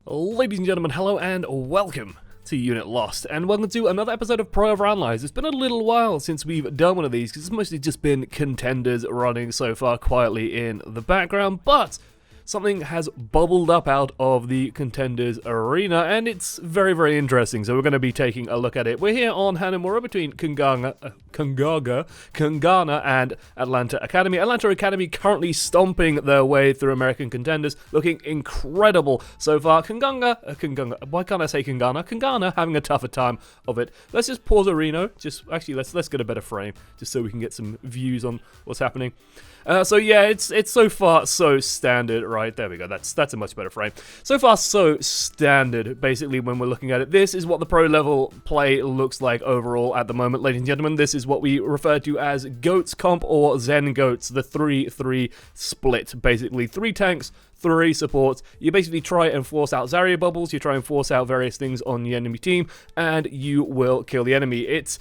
Ladies and gentlemen, hello and welcome to Unit Lost, and welcome to another episode of Pro OverAnalyzed. It's been a little while since we've done one of these, because it's mostly just been contenders running so far quietly in the background, but something has bubbled up out of the contenders arena, and it's very, very interesting, so we're going to be taking a look at it. We're here on Hanamura between Kangana and Atlanta Academy. Atlanta Academy currently stomping their way through American contenders, looking incredible so far. Kangana, why can't I say Kangana? Kangana having a tougher time of it. Let's just pause Areno. Let's get a better frame, just so we can get some views on what's happening. So yeah, it's so far so standard, right? There we go. That's a much better frame. So far so standard, basically, when we're looking at it. This is what the pro level play looks like overall at the moment, ladies and gentlemen. This is what we refer to as Goats Comp or Zen Goats, the 3-3 split, basically. 3 tanks, 3 supports. You basically try and force out Zarya bubbles, you try and force out various things on the enemy team, and you will kill the enemy. It's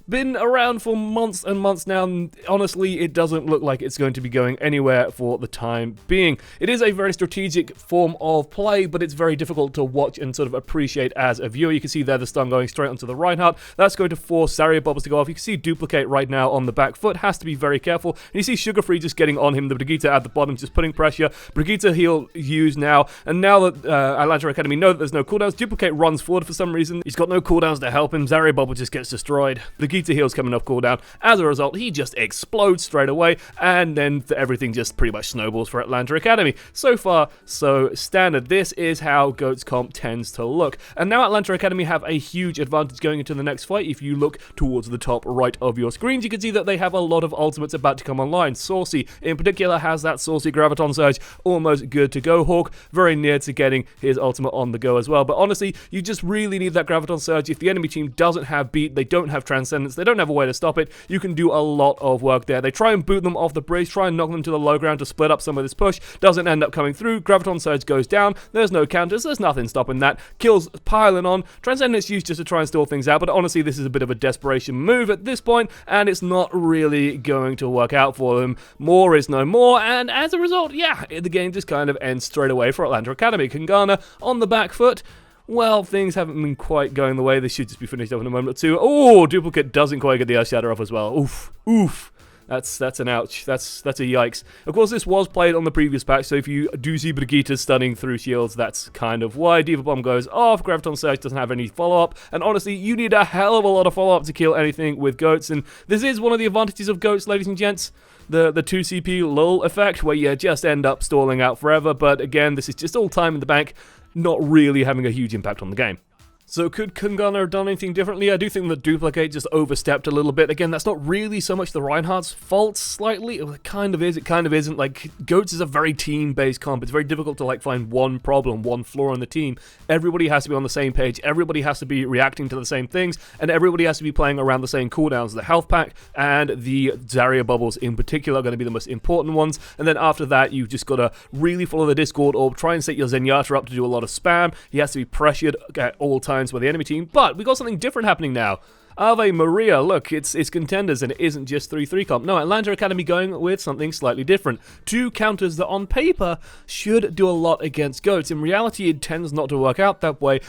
been around for months and months now, and honestly, it doesn't look like it's going to be going anywhere for the time being. It is a very strategic form of play, but it's very difficult to watch and sort of appreciate as a viewer. You can see there the stun going straight onto the Reinhardt. That's going to force Zarya bubbles to go off. You can see Duplicate right now on the back foot. Has to be very careful. And you see Sugar Free just getting on him. The Brigitte at the bottom just putting pressure. Brigitte he'll use now. And now that Atlanta Academy know that there's no cooldowns, Duplicate runs forward for some reason. He's got no cooldowns to help him. Zarya bubble just gets destroyed. Brigitte heals coming off cooldown. As a result, he just explodes straight away, and then everything just pretty much snowballs for Atlanta Academy. So far, so standard. This is how Goats Comp tends to look. And now Atlanta Academy have a huge advantage going into the next fight. If you look towards the top right of your screens, you can see that they have a lot of ultimates about to come online. Saucy, in particular, has that Saucy Graviton Surge almost good to go. Hawk, very near to getting his ultimate on the go as well. But honestly, you just really need that Graviton Surge. If the enemy team doesn't have beat, they don't have Transcendence, they don't have a way to stop it, you can do a lot of work there. They try and boot them off the bridge, try and knock them to the low ground to split up some of this push. Doesn't end up coming through. Graviton Surge goes down. There's no counters. There's nothing stopping that. Kills piling on. Transcendence used just to try and stall things out, but honestly, this is a bit of a desperation move at this point, and it's not really going to work out for them. More is no more, and as a result, yeah, the game just kind of ends straight away for Atlanta Academy. Kangana on the back foot. Well, things haven't been quite going the way. They should just be finished up in a moment or two. Oh, Duplicate doesn't quite get the Earth Shatter off as well. Oof, oof. That's an ouch. That's a yikes. Of course, this was played on the previous patch, so if you do see Brigitte stunning through shields, that's kind of why. Diva Bomb goes off, Graviton Surge doesn't have any follow-up, and honestly, you need a hell of a lot of follow-up to kill anything with Goats, and this is one of the advantages of Goats, ladies and gents. The 2CP lull effect, where you just end up stalling out forever, but again, this is just all time in the bank, not really having a huge impact on the game. So could Kangana have done anything differently? I do think that Duplicate just overstepped a little bit. Again, that's not really so much the Reinhardt's fault, slightly. Well, it kind of is, it kind of isn't. Like, Goats is a very team-based comp. It's very difficult to, like, find one problem, one flaw in the team. Everybody has to be on the same page, everybody has to be reacting to the same things, and everybody has to be playing around the same cooldowns. The health pack and the Zarya bubbles in particular are going to be the most important ones, and then after that, you've just got to really follow the Discord or try and set your Zenyatta up to do a lot of spam. He has to be pressured at all times by the enemy team, but we got something different happening now. Ave Maria, look, it's contenders and it isn't just 3-3 comp. No, Atlanta Academy going with something slightly different. 2 counters that on paper should do a lot against Goats. In reality, it tends not to work out that way,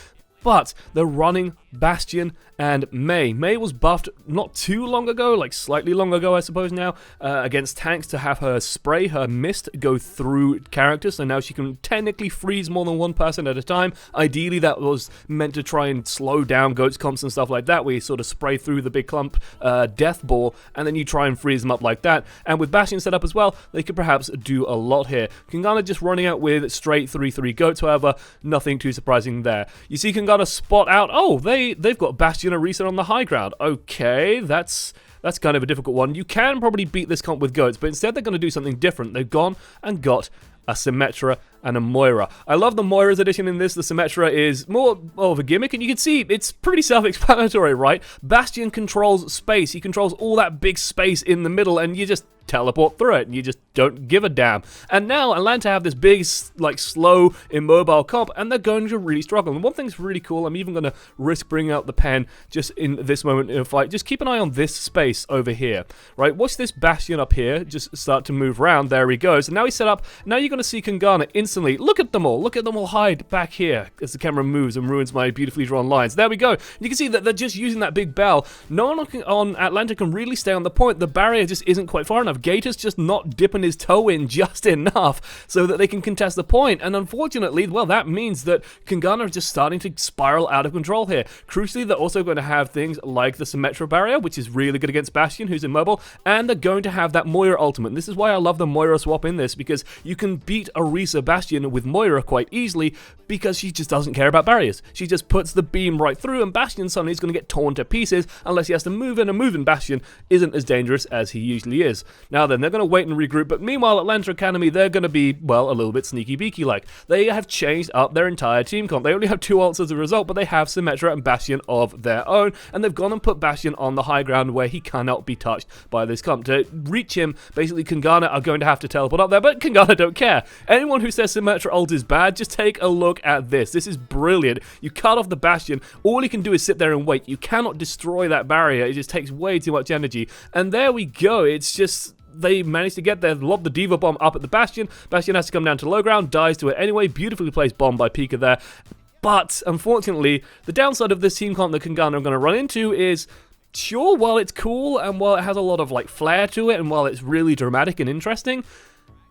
but they're running Bastion and Mei. Mei was buffed not too long ago, like slightly long ago I suppose now, against tanks to have her spray, her mist, go through characters, so now she can technically freeze more than one person at a time. Ideally that was meant to try and slow down Goats comps and stuff like that, where you sort of spray through the big clump death ball, and then you try and freeze them up like that. And with Bastion set up as well, they could perhaps do a lot here. Kangana just running out with straight 3-3 Goats, however, nothing too surprising there. You see Kangana spot out, oh, they've got Bastion and reset on the high ground. Okay, that's kind of a difficult one. You can probably beat this comp with Goats, but instead they're going to do something different. They've gone and got a Symmetra and a Moira. I love the Moira's addition in this. The Symmetra is more of a gimmick, and you can see it's pretty self-explanatory, right? Bastion controls space. He controls all that big space in the middle, and you just teleport through it, and you just don't give a damn. And now Atlanta have this big, like, slow, immobile comp, and they're going to really struggle. And one thing's really cool, I'm even going to risk bringing out the pen just in this moment in a fight. Just keep an eye on this space over here, right? Watch this Bastion up here just start to move around. There he goes. And now he's set up. Now you're going to see Kangana instantly. Look at them all hide back here as the camera moves and ruins my beautifully drawn lines. There we go. You can see that they're just using that big bell. No one on Atlanta can really stay on the point. The barrier just isn't quite far enough. Gator's just not dipping his toe in just enough so that they can contest the point. And unfortunately, well, that means that Kangana are just starting to spiral out of control here. Crucially, they're also going to have things like the Symmetra barrier, which is really good against Bastion, who's immobile, and they're going to have that Moira ultimate. And this is why I love the Moira swap in this, because you can beat Orisa Bastion with Moira quite easily because she just doesn't care about barriers. She just puts the beam right through, and Bastion suddenly is going to get torn to pieces unless he has to move in, and moving Bastion isn't as dangerous as he usually is. Now then, they're going to wait and regroup, but meanwhile, Atlanta Academy, they're going to be, well, a little bit sneaky beaky like. They have changed up their entire team comp. They only have 2 ults as a result, but they have Symmetra and Bastion of their own, and they've gone and put Bastion on the high ground where he cannot be touched by this comp. To reach him, basically Kangana are going to have to teleport up there, but Kangana don't care. Anyone who says Symmetra ult is bad, just take a look at this. This is brilliant. You cut off the Bastion, all he can do is sit there and wait. You cannot destroy that barrier. It just takes way too much energy. And there we go. It's just... they managed to get there, lob the Diva Bomb up at the Bastion. Bastion has to come down to low ground, dies to it anyway. Beautifully placed bomb by Pika there. But, unfortunately, the downside of this team comp that Kangana are going to run into is... sure, while it's cool and while it has a lot of like flair to it and while it's really dramatic and interesting,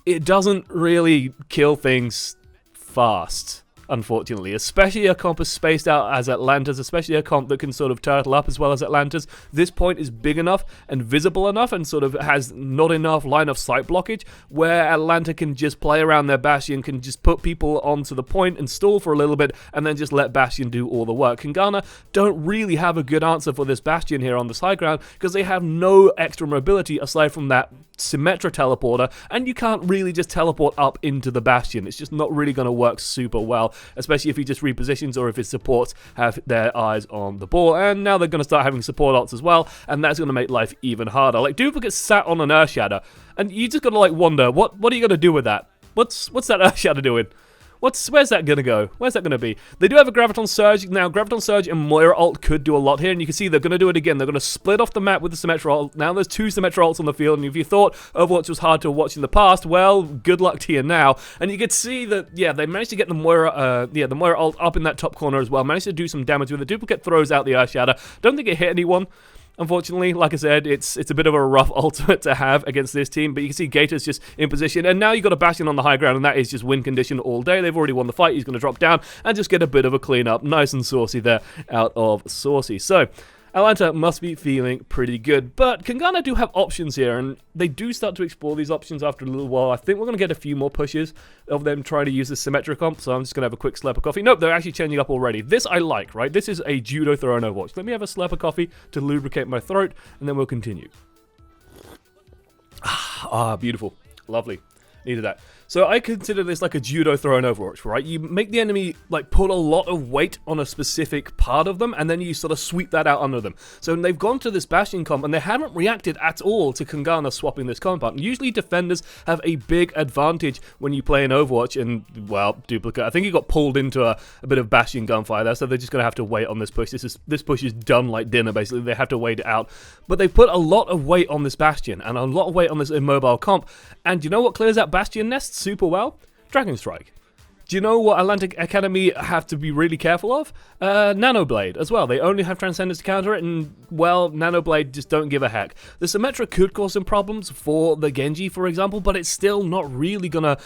it doesn't really kill things fast, unfortunately. Especially a comp as spaced out as Atlanta's, especially a comp that can sort of turtle up as well as Atlanta's. This point is big enough and visible enough and sort of has not enough line of sight blockage where Atlanta can just play around their Bastion, can just put people onto the point and stall for a little bit and then just let Bastion do all the work. Kangana don't really have a good answer for this Bastion here on this high ground because they have no extra mobility aside from that Symmetra teleporter, and you can't really just teleport up into the Bastion. It's just not really going to work super well, especially if he just repositions or if his supports have their eyes on the ball. And now they're going to start having support ults as well, and that's going to make life even harder. Like, Duplicate sat on an Earth Shatter, and you just got to like wonder, what are you going to do with that? What's that Earth Shatter doing? Where's that going to go? Where's that going to be? They do have a Graviton Surge. Now, Graviton Surge and Moira ult could do a lot here, and you can see they're going to do it again. They're going to split off the map with the Symmetra ult. Now there's 2 Symmetra ults on the field, and if you thought Overwatch was hard to watch in the past, well, good luck to you now. And you can see that, yeah, they managed to get the Moira ult up in that top corner as well. Managed to do some damage with it. Duplicate throws out the Earth Shatter. Don't think it hit anyone. Unfortunately, like I said, it's a bit of a rough ultimate to have against this team, but you can see Gator's just in position, and now you've got a Bastion on the high ground, and that is just win condition all day. They've already won the fight. He's going to drop down and just get a bit of a clean-up. Nice and saucy there out of Saucy. So, Atlanta must be feeling pretty good, but Kangana do have options here, and they do start to explore these options after a little while. I think we're going to get a few more pushes of them trying to use the Symmetra comp, so I'm just going to have a quick slurp of coffee. Nope, they're actually changing up already. This I like, right? This is a judo throw in Overwatch. Let me have a slurp of coffee to lubricate my throat, and then we'll continue. Ah, beautiful. Lovely. Needed that. So I consider this like a judo throw in Overwatch, right? You make the enemy like put a lot of weight on a specific part of them, and then you sort of sweep that out under them. So they've gone to this Bastion comp, and they haven't reacted at all to Kangana swapping this comp out. And usually defenders have a big advantage when you play in Overwatch, and, well, Duplicate, I think he got pulled into a bit of Bastion gunfire there, so they're just going to have to wait on this push. This push is done like dinner, basically. They have to wait it out. But they put a lot of weight on this Bastion, and a lot of weight on this immobile comp. And you know what clears out Bastion nests super well? Dragon Strike. Do you know what Atlantic Academy have to be really careful of? Nanoblade as well. They only have Transcendence to counter it, and, well, Nanoblade just don't give a heck. The Symmetra could cause some problems for the Genji, for example, but it's still not really gonna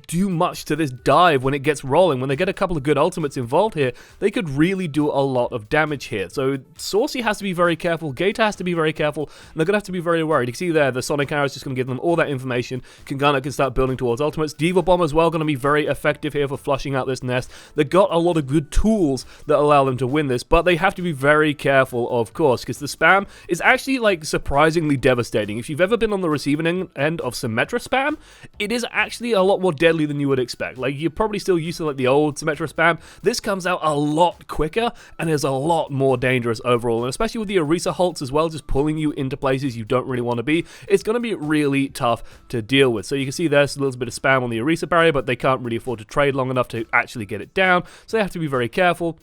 do much to this dive when it gets rolling. When they get a couple of good ultimates involved here, they could really do a lot of damage here. So Saucy has to be very careful, Gator has to be very careful, and they're going to have to be very worried. You can see there, the Sonic Arrow is just going to give them all that information. Kangana can start building towards ultimates. Diva Bomb as well, going to be very effective here for flushing out this nest. They've got a lot of good tools that allow them to win this, but they have to be very careful, of course, because the spam is actually, like, surprisingly devastating. If you've ever been on the receiving end of Symmetra spam, it is actually a lot more deadly than you would expect. Like, you're probably still used to like the old Symmetra spam. This comes out a lot quicker and is a lot more dangerous overall, and especially with the Orisa halts as well, just pulling you into places you don't really want to be. It's going to be really tough to deal with. So you can see there's a little bit of spam on the Orisa barrier, but they can't really afford to trade long enough to actually get it down, so they have to be very careful.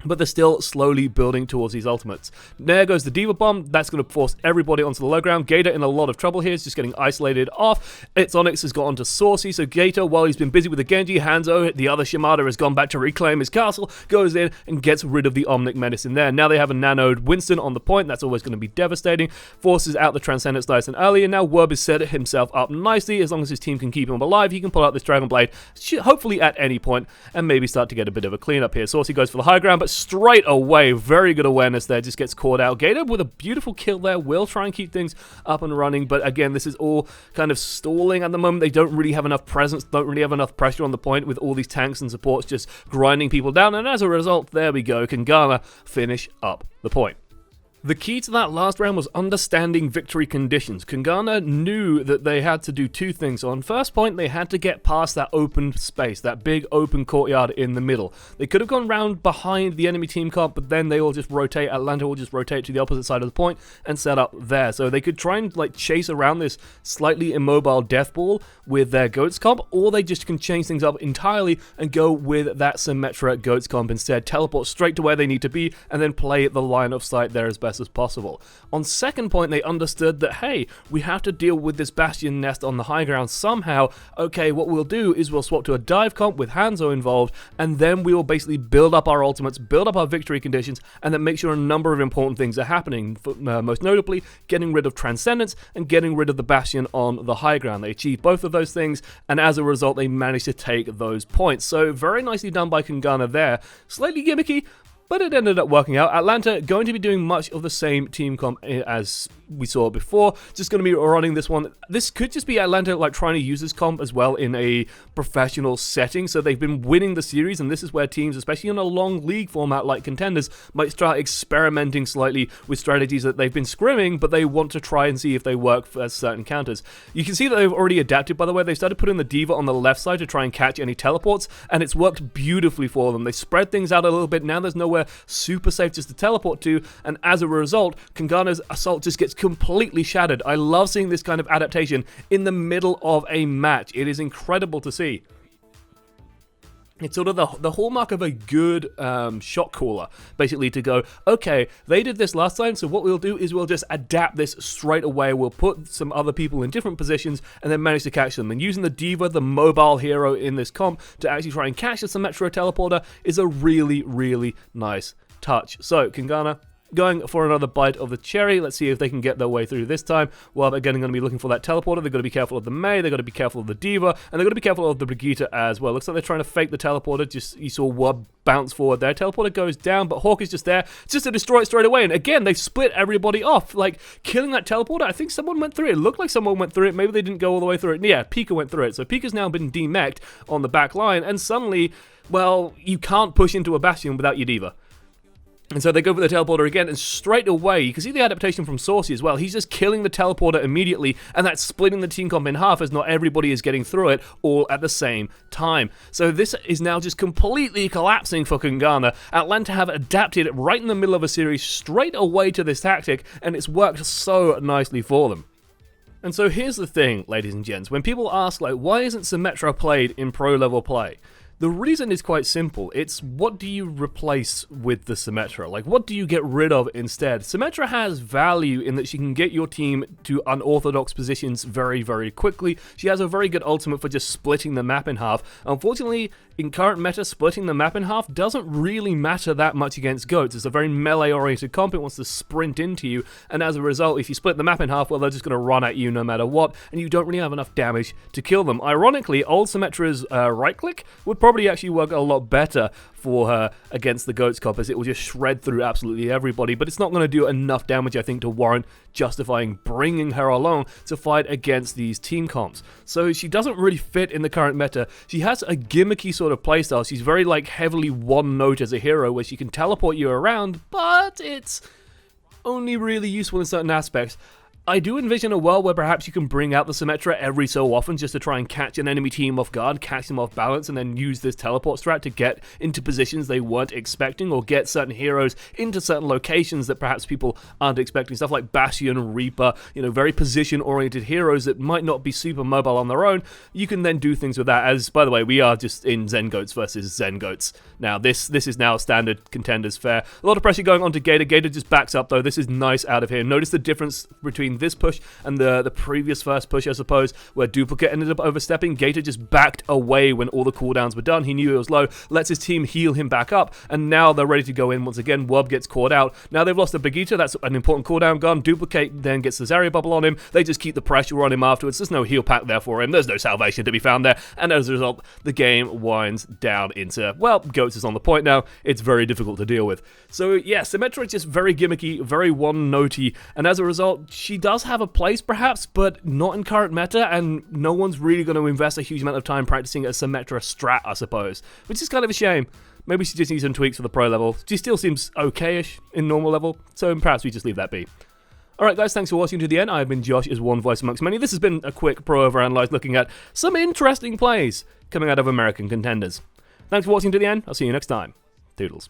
but they're still slowly building towards these ultimates. There goes the Diva Bomb. That's going to force everybody onto the low ground. Gator in a lot of trouble here. He's just getting isolated off. Its Onyx has got onto Saucy, so Gator, while he's been busy with the Genji, Hanzo, the other Shimada, has gone back to reclaim his castle, goes in and gets rid of the Omnic Menace in there. Now they have a nanoed Winston on the point. That's always going to be devastating. Forces out the Transcendence nice and early, and now Werb has set himself up nicely. As long as his team can keep him alive, he can pull out this Dragon Blade, hopefully at any point, and maybe start to get a bit of a cleanup here. Saucy goes for the high ground, but straight away, very good awareness there, just gets caught out. Gator with a beautiful kill there, will try and keep things up and running, but again, this is all kind of stalling at the moment. They don't really have enough presence, don't really have enough pressure on the point with all these tanks and supports just grinding people down, and as a result, there we go, Kangana finish up the point. The key to that last round was understanding victory conditions. Kangana knew that they had to do two things. On first point, they had to get past that open space, that big open courtyard in the middle. They could have gone round behind the enemy team comp, but then they all just rotate. Atlanta will just rotate to the opposite side of the point and set up there. So they could try and chase around this slightly immobile death ball with their Goats comp, or they just can change things up entirely and go with that Symmetra Goats comp instead. Teleport straight to where they need to be and then play the line of sight there as best as possible. On second point, they understood that, hey, we have to deal with this Bastion nest on the high ground somehow. Okay, what we'll do is we'll swap to a dive comp with Hanzo involved, and then we will basically build up our ultimates, build up our victory conditions, and then make sure a number of important things are happening. Most notably, getting rid of Transcendence and getting rid of the Bastion on the high ground. They achieved both of those things, and as a result, they managed to take those points. So very nicely done by Kangana there. Slightly gimmicky, but it ended up working out. Atlanta going to be doing much of the same team comp as we saw before. Just going to be running this one. This could just be Atlanta trying to use this comp as well in a professional setting. So they've been winning the series, and this is where teams, especially in a long league format like Contenders, might start experimenting slightly with strategies that they've been scrimming, but they want to try and see if they work for certain counters. You can see that they've already adapted, by the way. They started putting the Diva on the left side to try and catch any teleports, and it's worked beautifully for them. They spread things out a little bit. Now there's nowhere super safe just to teleport to, and as a result, Kangana's assault just gets completely shattered. I love seeing this kind of adaptation in the middle of a match. It is incredible to see. It's sort of the hallmark of a good shot caller, basically, to go, okay, they did this last time, so what we'll do is we'll just adapt this straight away. We'll put some other people in different positions and then manage to catch them. And using the Diva, the mobile hero in this comp, to actually try and catch the Symmetra teleporter is a really, really nice touch. So, Kangana going for another bite of the cherry. Let's see if they can get their way through this time. Well, they're going to be looking for that teleporter. They've got to be careful of the Mei, they've got to be careful of the Diva, and they've got to be careful of the Brigitte as well. Looks like they're trying to fake the teleporter. Just, you saw Werb bounce forward there. Teleporter goes down, but Hawk is just there just to destroy it straight away. And again, they've split everybody off. Killing that teleporter, I think someone went through it. It looked like someone went through it. Maybe they didn't go all the way through it. Yeah, Pika went through it. So Pika's now been demech'd on the back line, and suddenly, well, you can't push into a Bastion without your Diva. And so they go for the teleporter again, and straight away, you can see the adaptation from Saucy as well. He's just killing the teleporter immediately, and that's splitting the team comp in half, as not everybody is getting through it all at the same time. So this is now just completely collapsing for Kangana. Atlanta have adapted right in the middle of a series straight away to this tactic, and it's worked so nicely for them. And so here's the thing, ladies and gents. When people ask, why isn't Symmetra played in pro-level play? The reason is quite simple. It's what do you replace with the Symmetra? What do you get rid of instead? Symmetra has value in that she can get your team to unorthodox positions very, very quickly. She has a very good ultimate for just splitting the map in half. Unfortunately, in current meta, splitting the map in half doesn't really matter that much against Goats. It's a very melee-oriented comp. It wants to sprint into you, and as a result, if you split the map in half, well, they're just going to run at you no matter what, and you don't really have enough damage to kill them. Ironically, old Symmetra's right-click would probably actually work a lot better for her against the Goats comp, as it will just shred through absolutely everybody, but it's not going to do enough damage, I think, to warrant justifying bringing her along to fight against these team comps. So she doesn't really fit in the current meta. She has a gimmicky sort of playstyle. She's very heavily one note as a hero, where she can teleport you around, but it's only really useful in certain aspects. I do envision a world where perhaps you can bring out the Symmetra every so often just to try and catch an enemy team off guard, catch them off balance, and then use this teleport strat to get into positions they weren't expecting, or get certain heroes into certain locations that perhaps people aren't expecting. Stuff like Bastion, Reaper, very position-oriented heroes that might not be super mobile on their own. You can then do things with that, as, by the way, we are just in Zen Goats versus Zen Goats. Now, this is now standard contenders fare. A lot of pressure going on to Gator. Gator just backs up, though. This is nice out of here. Notice the difference between this push and the previous first push, I suppose, where Duplicate ended up overstepping. Gator just backed away when all the cooldowns were done. He knew it was low, lets his team heal him back up, and now they're ready to go in once again. Wub gets caught out. Now they've lost a Begita. That's an important cooldown gone. Duplicate then gets the Zarya bubble on him. They just keep the pressure on him afterwards. There's no heal pack there for him. There's no salvation to be found there, and as a result, the game winds down into, well, Goats is on the point now. It's very difficult to deal with. So yeah, Symmetra is just very gimmicky, very one-notey, and as a result, she does have a place perhaps, but not in current meta, and no one's really going to invest a huge amount of time practicing a Symmetra strat, I suppose, which is kind of a shame. Maybe she just needs some tweaks for the pro level. She still seems okay-ish in normal level, so perhaps we just leave that be. Alright guys, thanks for watching to the end. I've been Josh, as one voice amongst many. This has been a quick Pro OverAnalyzed looking at some interesting plays coming out of American contenders. Thanks for watching to the end. I'll see you next time. Toodles.